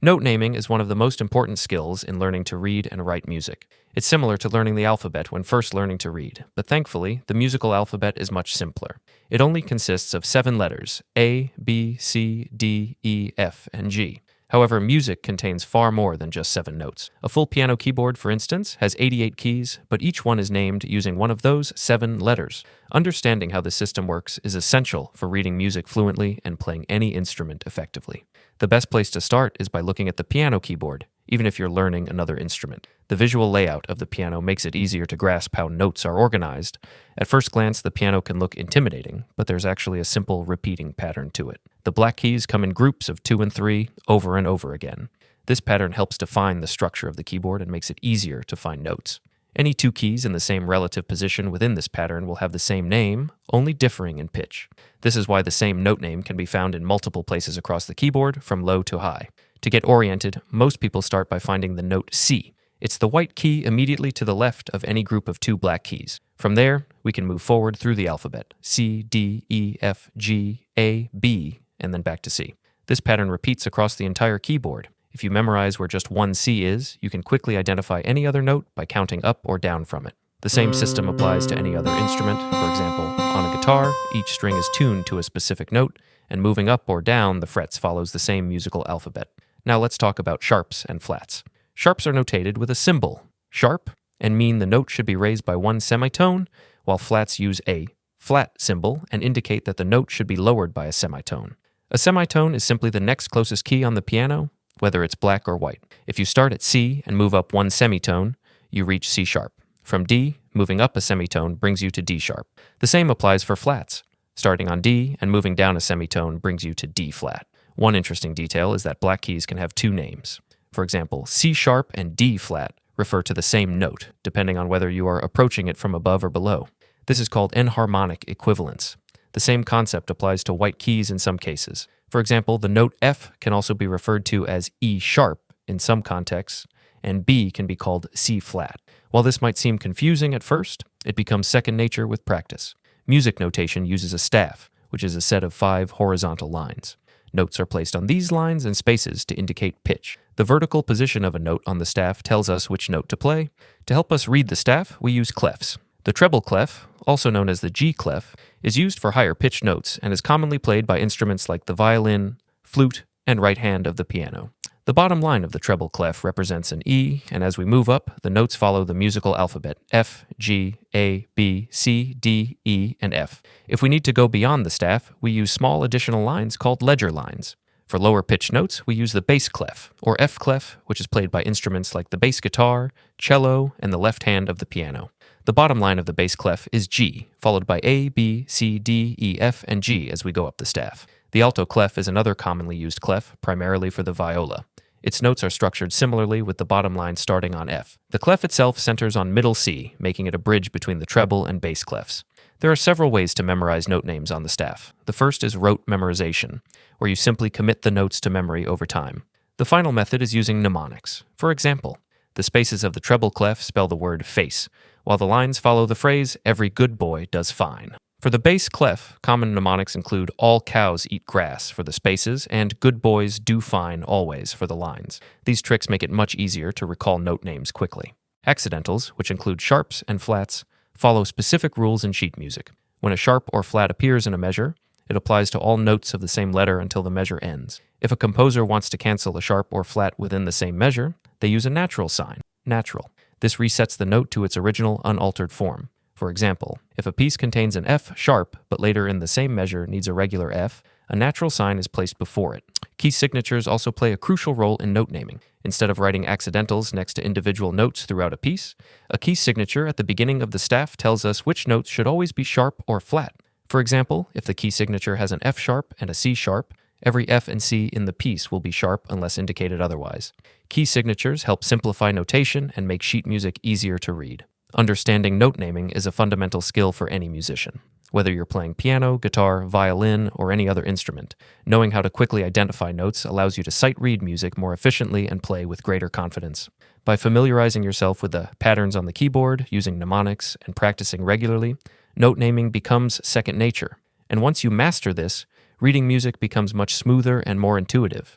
Note naming is one of the most important skills in learning to read and write music. It's similar to learning the alphabet when first learning to read, but thankfully, the musical alphabet is much simpler. It only consists of 7 letters, A, B, C, D, E, F, and G. However, music contains far more than just 7 notes. A full piano keyboard, for instance, has 88 keys, but each one is named using one of those 7 letters. Understanding how the system works is essential for reading music fluently and playing any instrument effectively. The best place to start is by looking at the piano keyboard, even if you're learning another instrument. The visual layout of the piano makes it easier to grasp how notes are organized. At first glance, the piano can look intimidating, but there's actually a simple repeating pattern to it. The black keys come in groups of 2 and 3 over and over again. This pattern helps define the structure of the keyboard and makes it easier to find notes. Any 2 keys in the same relative position within this pattern will have the same name, only differing in pitch. This is why the same note name can be found in multiple places across the keyboard, from low to high. To get oriented, most people start by finding the note C. It's the white key immediately to the left of any group of 2 black keys. From there, we can move forward through the alphabet: C, D, E, F, G, A, B, and then back to C. This pattern repeats across the entire keyboard. If you memorize where just one C is, you can quickly identify any other note by counting up or down from it. The same system applies to any other instrument. For example, on a guitar, each string is tuned to a specific note, and moving up or down the frets follows the same musical alphabet. Now let's talk about sharps and flats. Sharps are notated with a symbol, sharp, and mean the note should be raised by 1 semitone, while flats use a flat symbol and indicate that the note should be lowered by a semitone. A semitone is simply the next closest key on the piano, whether it's black or white. If you start at C and move up 1 semitone, you reach C sharp. From D, moving up a semitone brings you to D sharp. The same applies for flats. Starting on D and moving down a semitone brings you to D flat. One interesting detail is that black keys can have 2 names. For example, C sharp and D flat refer to the same note, depending on whether you are approaching it from above or below. This is called enharmonic equivalence. The same concept applies to white keys in some cases. For example, the note F can also be referred to as E sharp in some contexts, and B can be called C flat. While this might seem confusing at first, it becomes second nature with practice. Music notation uses a staff, which is a set of 5 horizontal lines. Notes are placed on these lines and spaces to indicate pitch. The vertical position of a note on the staff tells us which note to play. To help us read the staff, we use clefs. The treble clef, also known as the G clef, is used for higher pitched notes and is commonly played by instruments like the violin, flute, and right hand of the piano. The bottom line of the treble clef represents an E, and as we move up, the notes follow the musical alphabet: F, G, A, B, C, D, E, and F. If we need to go beyond the staff, we use small additional lines called ledger lines. For lower pitched notes, we use the bass clef, or F clef, which is played by instruments like the bass guitar, cello, and the left hand of the piano. The bottom line of the bass clef is G, followed by A, B, C, D, E, F, and G as we go up the staff. The alto clef is another commonly used clef, primarily for the viola. Its notes are structured similarly, with the bottom line starting on F. The clef itself centers on middle C, making it a bridge between the treble and bass clefs. There are several ways to memorize note names on the staff. The first is rote memorization, where you simply commit the notes to memory over time. The final method is using mnemonics. For example, the spaces of the treble clef spell the word face, while the lines follow the phrase, "Every good boy does fine." For the bass clef, common mnemonics include "all cows eat grass" for the spaces and "good boys do fine always" for the lines. These tricks make it much easier to recall note names quickly. Accidentals, which include sharps and flats, follow specific rules in sheet music. When a sharp or flat appears in a measure, it applies to all notes of the same letter until the measure ends. If a composer wants to cancel a sharp or flat within the same measure, they use a natural sign, natural. This resets the note to its original unaltered form. For example, if a piece contains an F sharp, but later in the same measure needs a regular F, a natural sign is placed before it. Key signatures also play a crucial role in note naming. Instead of writing accidentals next to individual notes throughout a piece, a key signature at the beginning of the staff tells us which notes should always be sharp or flat. For example, if the key signature has an F sharp and a C sharp, every F and C in the piece will be sharp unless indicated otherwise. Key signatures help simplify notation and make sheet music easier to read. Understanding note naming is a fundamental skill for any musician. Whether you're playing piano, guitar, violin, or any other instrument, knowing how to quickly identify notes allows you to sight-read music more efficiently and play with greater confidence. By familiarizing yourself with the patterns on the keyboard, using mnemonics, and practicing regularly, note naming becomes second nature. And once you master this, reading music becomes much smoother and more intuitive.